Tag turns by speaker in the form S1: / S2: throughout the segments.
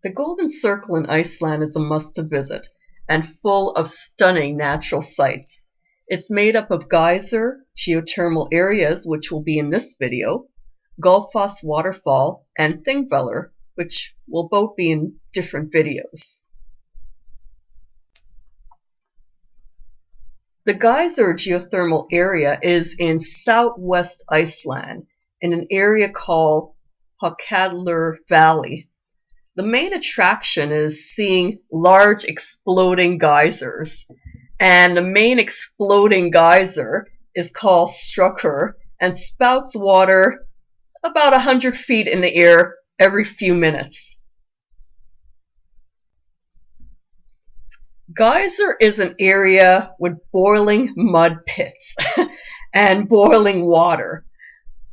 S1: The Golden Circle in Iceland is a must-to-visit and full of stunning natural sights. It's made up of geyser, geothermal areas, which will be in this video, Gullfoss waterfall, and Thingvellir, which will both be in different videos. The Geysir Geothermal area is in southwest Iceland in an area called Haukadalur Valley. The main attraction is seeing large exploding geysers, and the main exploding geyser is called Strucker and spouts water about 100 feet in the air every few minutes. Geysir is an area with boiling mud pits and boiling water.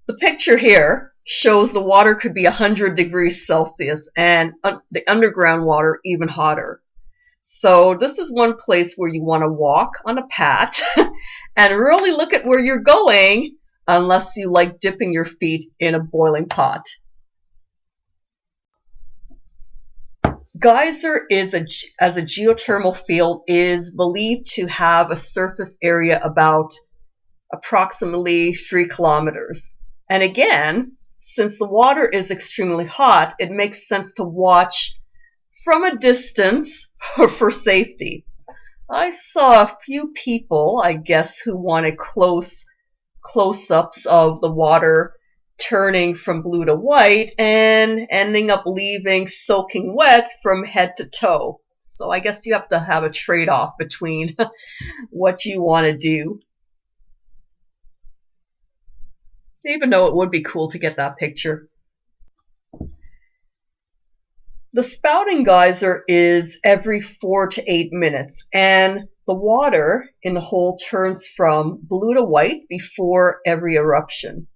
S1: The picture here shows the water could be 100 degrees Celsius and the underground water even hotter. So this is one place where you want to walk on a path and really look at where you're going, unless you like dipping your feet in a boiling pot. Geysir as a geothermal field is believed to have a surface area about approximately 3 kilometers. And again, since the water is extremely hot, it makes sense to watch from a distance for safety. I saw a few people, I guess, who wanted close-ups of the water turning from blue to white and ending up leaving soaking wet from head to toe. So I guess you have to have a trade-off between what you want to do. Even though it would be cool to get that picture. The spouting geyser is every 4 to 8 minutes, and the water in the hole turns from blue to white before every eruption.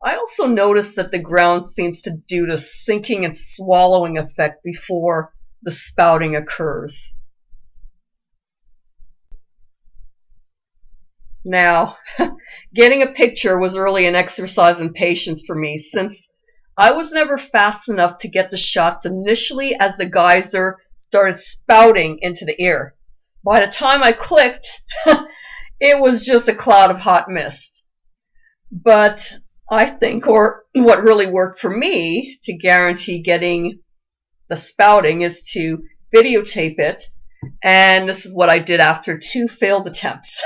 S1: I also noticed that the ground seems to do the sinking and swallowing effect before the spouting occurs. Now, getting a picture was really an exercise in patience for me, since I was never fast enough to get the shots initially as the geyser started spouting into the air. By the time I clicked, it was just a cloud of hot mist. But I think, or what really worked for me to guarantee getting the spouting, is to videotape it, and this is what I did after 2 failed attempts.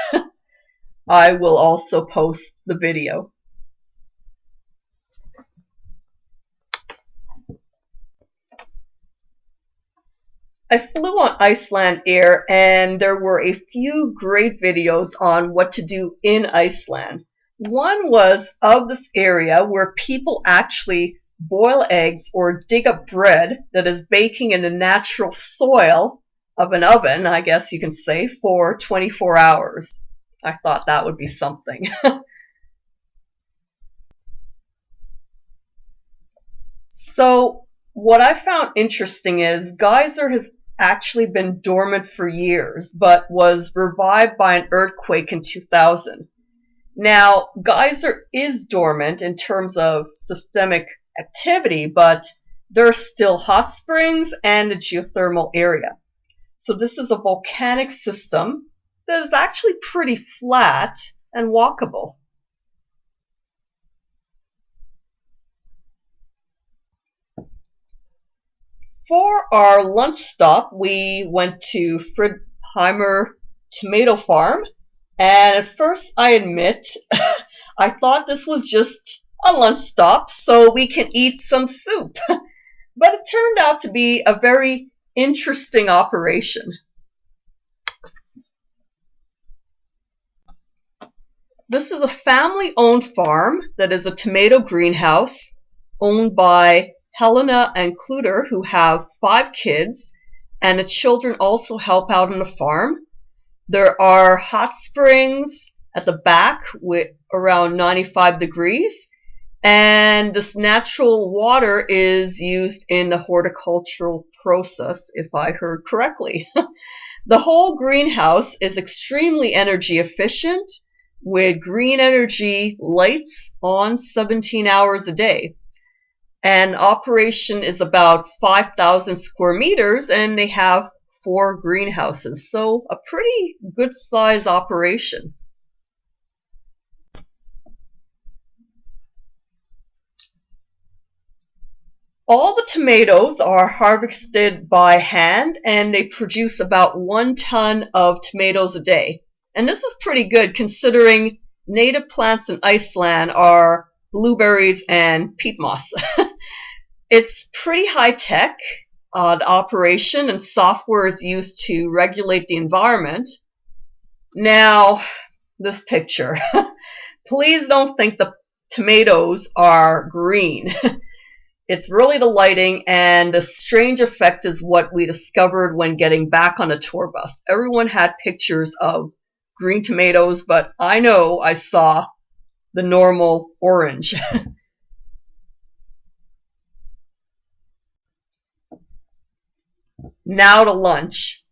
S1: I will also post the video. I flew on Iceland Air, and there were a few great videos on what to do in Iceland. One was of this area where people actually boil eggs or dig up bread that is baking in the natural soil of an oven, I guess you can say, for 24 hours. I thought that would be something. So what I found interesting is Geysir has actually been dormant for years, but was revived by an earthquake in 2000. Now, Geysir is dormant in terms of systemic activity, but there are still hot springs and a geothermal area. So this is a volcanic system that is actually pretty flat and walkable. For our lunch stop, we went to Fridheimer Tomato Farm, and at first I admit I thought this was just a lunch stop so we can eat some soup, but it turned out to be a very interesting operation. This is a family-owned farm that is a tomato greenhouse owned by Helena and Kluter, who have 5 kids, and the children also help out on the farm. There are hot springs at the back with around 95 degrees, and this natural water is used in the horticultural process, if I heard correctly. The whole greenhouse is extremely energy efficient, with green energy lights on 17 hours a day. And operation is about 5,000 square meters, and they have 4 greenhouses. So a pretty good size operation. All the tomatoes are harvested by hand, and they produce about 1 ton of tomatoes a day. And this is pretty good considering native plants in Iceland are blueberries and peat moss. It's pretty high tech. The operation and software is used to regulate the environment. Now, this picture. Please don't think the tomatoes are green. It's really the lighting, and the strange effect is what we discovered when getting back on a tour bus. Everyone had pictures of green tomatoes, but I know I saw the normal orange. Now to lunch.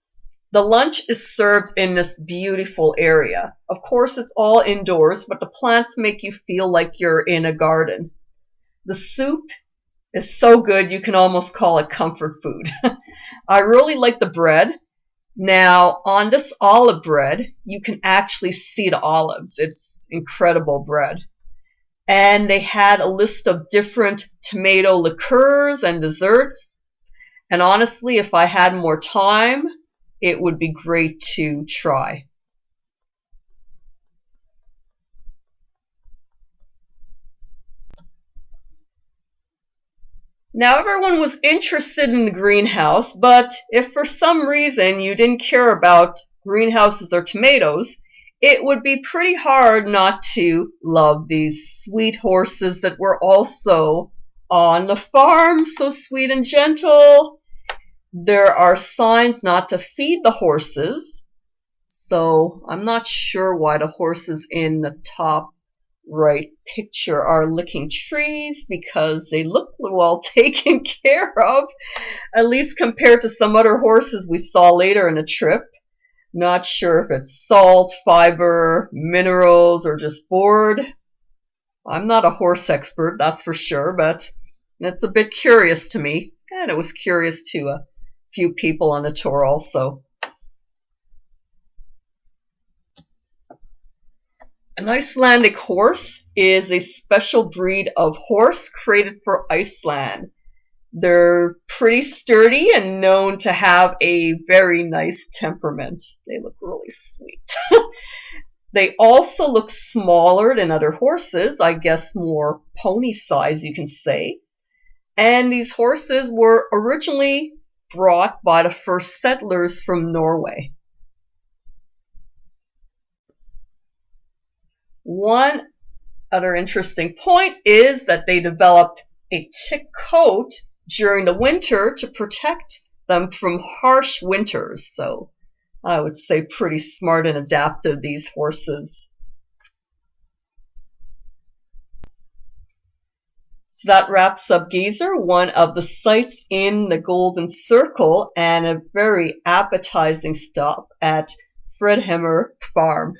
S1: The lunch is served in this beautiful area. Of course, it's all indoors, but the plants make you feel like you're in a garden. The soup is so good you can almost call it comfort food. I really like the bread. Now, on this olive bread, you can actually see the olives. It's incredible bread. And they had a list of different tomato liqueurs and desserts. And honestly, if I had more time, it would be great to try. Now, everyone was interested in the greenhouse, but if for some reason you didn't care about greenhouses or tomatoes, it would be pretty hard not to love these sweet horses that were also on the farm, so sweet and gentle. There are signs not to feed the horses, so I'm not sure why the horses in the top right picture are licking trees, because they look well taken care of, at least compared to some other horses we saw later in the trip. Not sure if it's salt, fiber, minerals, or just bored. I'm not a horse expert, that's for sure, but it's a bit curious to me, and it was curious to a few people on the tour also. An Icelandic horse is a special breed of horse created for Iceland. They're pretty sturdy and known to have a very nice temperament. They look really sweet. They also look smaller than other horses, I guess more pony size you can say. And these horses were originally brought by the first settlers from Norway. One other interesting point is that they develop a thick coat during the winter to protect them from harsh winters. So I would say pretty smart and adaptive, these horses. So that wraps up Geysir, one of the sites in the Golden Circle, and a very appetizing stop at Fredheimer Farm.